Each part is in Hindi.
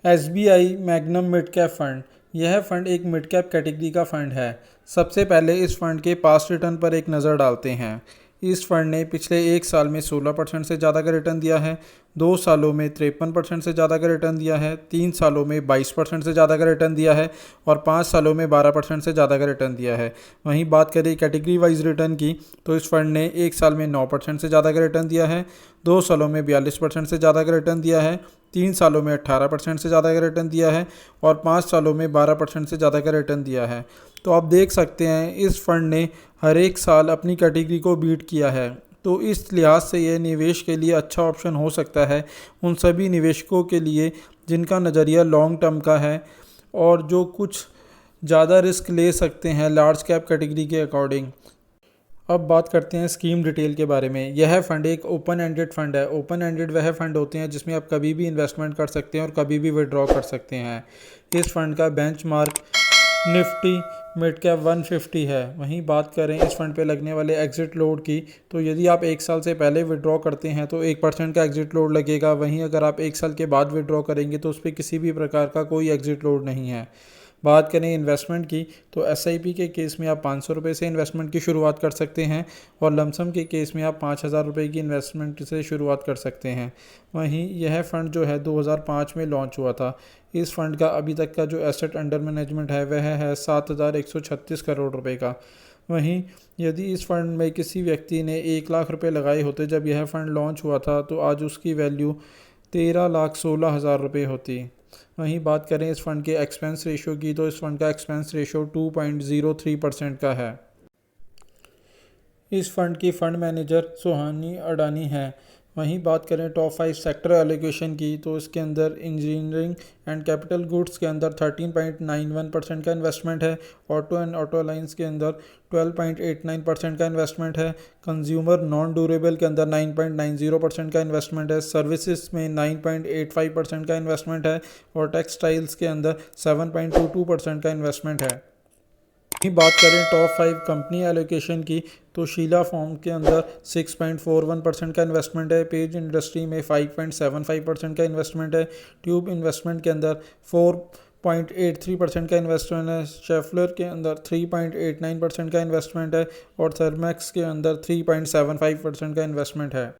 SBI magnum mid cap fund. यह फंड एक मिड कैप कैटेगरी का फंड है। सबसे पहले इस फंड के पास्ट रिटर्न पर एक नज़र डालते हैं। इस फंड ने पिछले एक साल में 16% से ज़्यादा का रिटर्न दिया है, 2 सालों में 53% से ज़्यादा का रिटर्न दिया है, 3 सालों में 22% से ज़्यादा का रिटर्न दिया है और 5 सालों में 12% से ज़्यादा का रिटर्न दिया है। वहीं बात करें कैटेगरी वाइज रिटर्न की, तो इस फंड ने एक साल में 9% से ज़्यादा का रिटर्न दिया है, 2 सालों में 42% से ज़्यादा का रिटर्न दिया है, 3 सालों में 18% से ज़्यादा का रिटर्न दिया है और 5 सालों में 12% से ज़्यादा का रिटर्न दिया है। तो आप देख सकते हैं इस फंड ने हर एक साल अपनी कैटेगरी को बीट किया है। तो इस लिहाज से यह निवेश के लिए अच्छा ऑप्शन हो सकता है उन सभी निवेशकों के लिए जिनका नज़रिया लॉन्ग टर्म का है और जो कुछ ज़्यादा रिस्क ले सकते हैं लार्ज कैप कैटेगरी के अकॉर्डिंग। अब बात करते हैं स्कीम डिटेल के बारे में। यह फंड एक ओपन एंडेड फंड है। ओपन एंडेड वह फंड होते हैं जिसमें आप कभी भी इन्वेस्टमेंट कर सकते हैं और कभी भी विड्रॉ कर सकते हैं। इस फंड का बेंचमार्क निफ्टी मिड कैप 150 है। वहीं बात करें इस फंड पे लगने वाले एग्जिट लोड की, तो यदि आप एक साल से पहले विड्रॉ करते हैं तो 1% का एग्जिट लोड लगेगा। वहीं अगर आप एक साल के बाद विड्रॉ करेंगे तो उस पर किसी भी प्रकार का कोई एग्जिट लोड नहीं है। बात करें इन्वेस्टमेंट की, तो SIP के केस में आप 500 रुपये से इन्वेस्टमेंट की शुरुआत कर सकते हैं और लमसम के केस में आप 5000 रुपये की इन्वेस्टमेंट से शुरुआत कर सकते हैं। वहीं यह फ़ंड जो है 2005 में लॉन्च हुआ था। इस फंड का अभी तक का जो एसेट अंडर मैनेजमेंट है वह है 7136 करोड़ रुपए का। वहीं यदि इस फंड में किसी व्यक्ति ने 1 लाख रुपए लगाए होते जब यह फंड लॉन्च हुआ था तो आज उसकी वैल्यू 13,16,000 रुपये होती। वहीं बात करें इस फंड के एक्सपेंस रेशो की, तो इस फंड का एक्सपेंस रेशो 2.03% का है। इस फंड की फ़ंड मैनेजर सुहानी अडानी है। वहीं बात करें टॉप 5 सेक्टर एलोकेशन की, तो इसके अंदर इंजीनियरिंग एंड कैपिटल गुड्स के अंदर 13.91% का इन्वेस्टमेंट है, ऑटो एंड ऑटो लाइंस के अंदर 12.89% का इन्वेस्टमेंट है, कंज्यूमर नॉन ड्यूरेबल के अंदर 9.90% का इन्वेस्टमेंट है, सर्विसेज में 9.85% का इन्वेस्टमेंट है और टेक्सटाइल्स के अंदर 7.22% का इन्वेस्टमेंट है। बात करें टॉप 5 कंपनी एलोकेशन की, तो शीला फॉर्म के अंदर 6.41% का इन्वेस्टमेंट है, पेज इंडस्ट्री में 5.75% का इन्वेस्टमेंट है, ट्यूब इन्वेस्टमेंट के अंदर 4.83% का इन्वेस्टमेंट है, शेफलर के अंदर 3.89% का इन्वेस्टमेंट है और थर्मैक्स के अंदर 3.75% का इन्वेस्टमेंट है।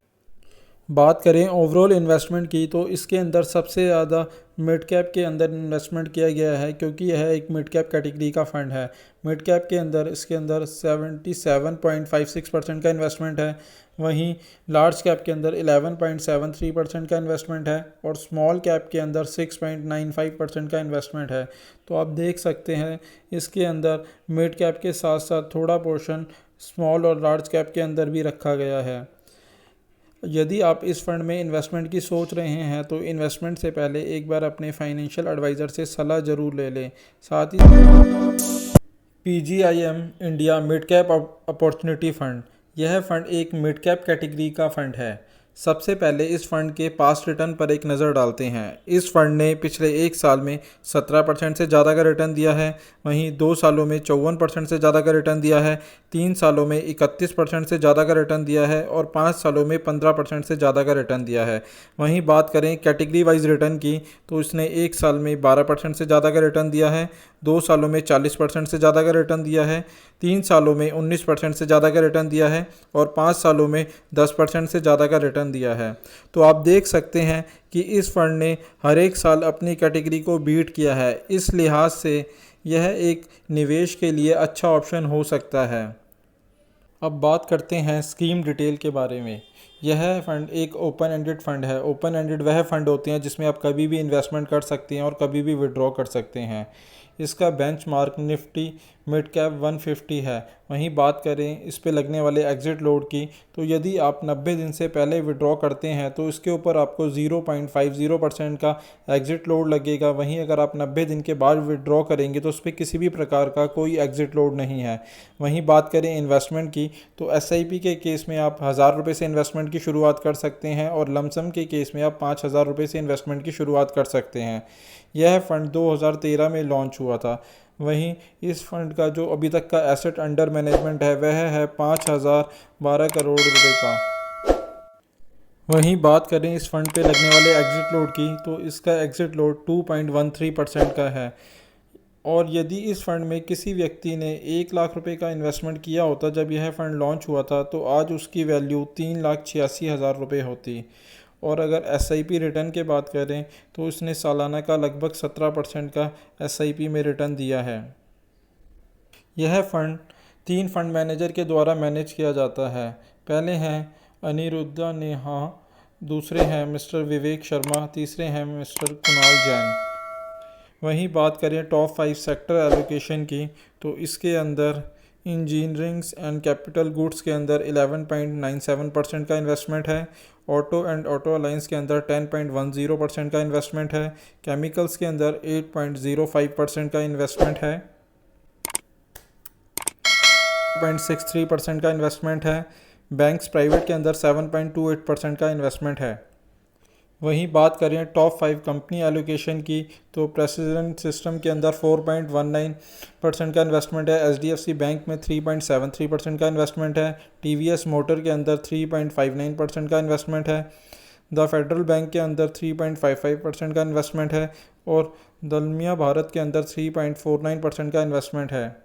बात करें ओवरऑल इन्वेस्टमेंट की, तो इसके अंदर सबसे ज़्यादा मिड कैप के अंदर इन्वेस्टमेंट किया गया है क्योंकि यह एक मिड कैप कैटेगरी का फ़ंड है। मिड कैप के अंदर इसके अंदर 77.56% का इन्वेस्टमेंट है। वहीं लार्ज कैप के अंदर 11.73% का इन्वेस्टमेंट है और स्मॉल कैप के अंदर 6.95% का इन्वेस्टमेंट है। तो आप देख सकते हैं इसके अंदर मिड कैप के साथ साथ थोड़ा पोर्शन स्मॉल और लार्ज कैप के अंदर भी रखा गया है। यदि आप इस फंड में इन्वेस्टमेंट की सोच रहे हैं तो इन्वेस्टमेंट से पहले एक बार अपने फाइनेंशियल एडवाइज़र से सलाह ज़रूर ले लें। साथ ही PGIM India mid cap opportunity fund. यह फ़ंड एक मिड कैप कैटेगरी का फ़ंड है। सबसे पहले इस फंड के पास्ट रिटर्न पर एक नज़र डालते हैं। इस फंड ने पिछले एक साल में 17% से ज़्यादा का रिटर्न दिया है। वहीं 2 सालों में 54% से ज़्यादा का रिटर्न दिया है, 3 सालों में 31% से ज़्यादा का रिटर्न दिया है और 5 सालों में 15% से ज़्यादा का रिटर्न दिया है। वहीं बात करें कैटेगरी वाइज रिटर्न की, तो इसने एक साल में 12% से ज़्यादा का रिटर्न दिया है, 2 सालों में 40% से ज़्यादा का रिटर्न दिया है, 3 सालों में 19% से ज़्यादा का रिटर्न दिया है और 5 सालों में 10% से ज़्यादा का रिटर्न दिया है। तो आप देख सकते हैं कि इस फंड ने हर एक साल अपनी कैटेगरी को बीट किया है। इस लिहाज से यह एक निवेश के लिए अच्छा ऑप्शन हो सकता है। अब बात करते हैं स्कीम डिटेल के बारे में। यह फ़ंड एक ओपन एंडेड फ़ंड है। ओपन एंडेड वह फ़ंड होते हैं जिसमें आप कभी भी इन्वेस्टमेंट कर सकते हैं और कभी भी विड्रॉ कर सकते हैं। इसका बेंचमार्क निफ्टी मिड कैप 150 है। वहीं बात करें इस पे लगने वाले एग्जिट लोड की, तो यदि आप 90 दिन से पहले विड्रॉ करते हैं तो इसके ऊपर आपको 0.50% का एग्जिट लोड लगेगा। वहीं अगर आप 90 दिन के बाद विड्रॉ करेंगे तो उस पर किसी भी प्रकार का कोई एग्जिट लोड नहीं है। वहीं बात करें इन्वेस्टमेंट की, तो SIP के केस में आप 1000 रुपये से इन्वेस्टमेंट की शुरुआत कर सकते हैं और लमसम के केस में आप 5000 रुपये से इन्वेस्टमेंट की शुरुआत कर सकते हैं। यह फ़ंड 2013 में लॉन्च हुआ था। वहीं इस फंड का जो अभी तक का एसेट अंडर मैनेजमेंट है वह है 5012 करोड़ रुपए का। वहीं बात करें इस फंड पे लगने वाले एग्ज़िट लोड की, तो इसका एग्ज़िट लोड 2.13% का है। और यदि इस फंड में किसी व्यक्ति ने 1 लाख रुपए का इन्वेस्टमेंट किया होता जब यह फंड लॉन्च हुआ था, तो आज उसकी वैल्यू 3,86,000 रुपये होती। और अगर एसआईपी रिटर्न की बात करें तो उसने सालाना का लगभग 17% का एसआईपी में रिटर्न दिया है। यह फंड 3 फंड मैनेजर के द्वारा मैनेज किया जाता है। पहले हैं अनिरुद्धा नेहा, दूसरे हैं मिस्टर विवेक शर्मा, तीसरे हैं मिस्टर कुणाल जैन। वहीं बात करें टॉप 5 सेक्टर एलोकेशन की, तो इसके अंदर इंजीनियरिंग्स एंड कैपिटल गुड्स के अंदर 11.97% का इन्वेस्टमेंट है। ऑटो एंड ऑटो अलायंस के अंदर 10.10% का इन्वेस्टमेंट है। केमिकल्स के अंदर 8.05% का इन्वेस्टमेंट है। 0.63% का इन्वेस्टमेंट है। बैंक्स प्राइवेट के अंदर 7.28% का इन्वेस्टमेंट है। वहीं बात करें टॉप 5 कंपनी एलोकेशन की, तो प्रेसिडेंट सिस्टम के अंदर 4.19% का इन्वेस्टमेंट है। एचडीएफसी बैंक में 3.73% का इन्वेस्टमेंट है। टीवीएस मोटर के अंदर 3.59% का इन्वेस्टमेंट है। द फेडरल बैंक के अंदर 3.55% का इन्वेस्टमेंट है। और दलमिया भारत के अंदर 3.49% का इन्वेस्टमेंट है।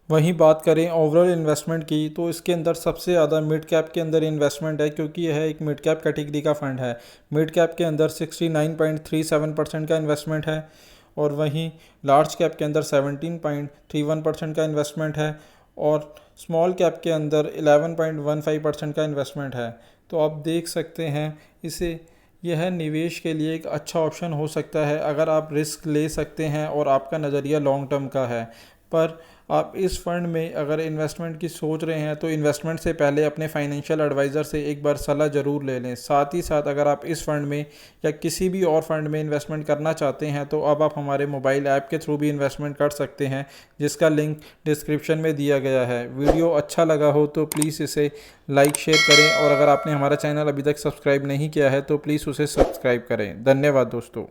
वहीं बात करें ओवरऑल इन्वेस्टमेंट की, तो इसके अंदर सबसे ज़्यादा मिड कैप के अंदर इन्वेस्टमेंट है, क्योंकि यह एक मिड कैप कैटेगरी का फंड है। मिड कैप के अंदर 69.37% का इन्वेस्टमेंट है। और वहीं लार्ज कैप के अंदर 17.31% का इन्वेस्टमेंट है। और स्मॉल कैप के अंदर 11.15% का इन्वेस्टमेंट है। तो आप देख सकते हैं इसे यह निवेश के लिए एक अच्छा ऑप्शन हो सकता है अगर आप रिस्क ले सकते हैं और आपका नज़रिया लॉन्ग टर्म का है। पर आप इस फंड में अगर इन्वेस्टमेंट की सोच रहे हैं तो इन्वेस्टमेंट से पहले अपने फाइनेंशियल एडवाइज़र से एक बार सलाह ज़रूर ले लें। साथ ही साथ अगर आप इस फंड में या किसी भी और फंड में इन्वेस्टमेंट करना चाहते हैं तो अब आप हमारे मोबाइल ऐप के थ्रू भी इन्वेस्टमेंट कर सकते हैं, जिसका लिंक डिस्क्रिप्शन में दिया गया है। वीडियो अच्छा लगा हो तो प्लीज़ इसे लाइक शेयर करें, और अगर आपने हमारा चैनल अभी तक सब्सक्राइब नहीं किया है तो प्लीज़ उसे सब्सक्राइब करें। धन्यवाद दोस्तों।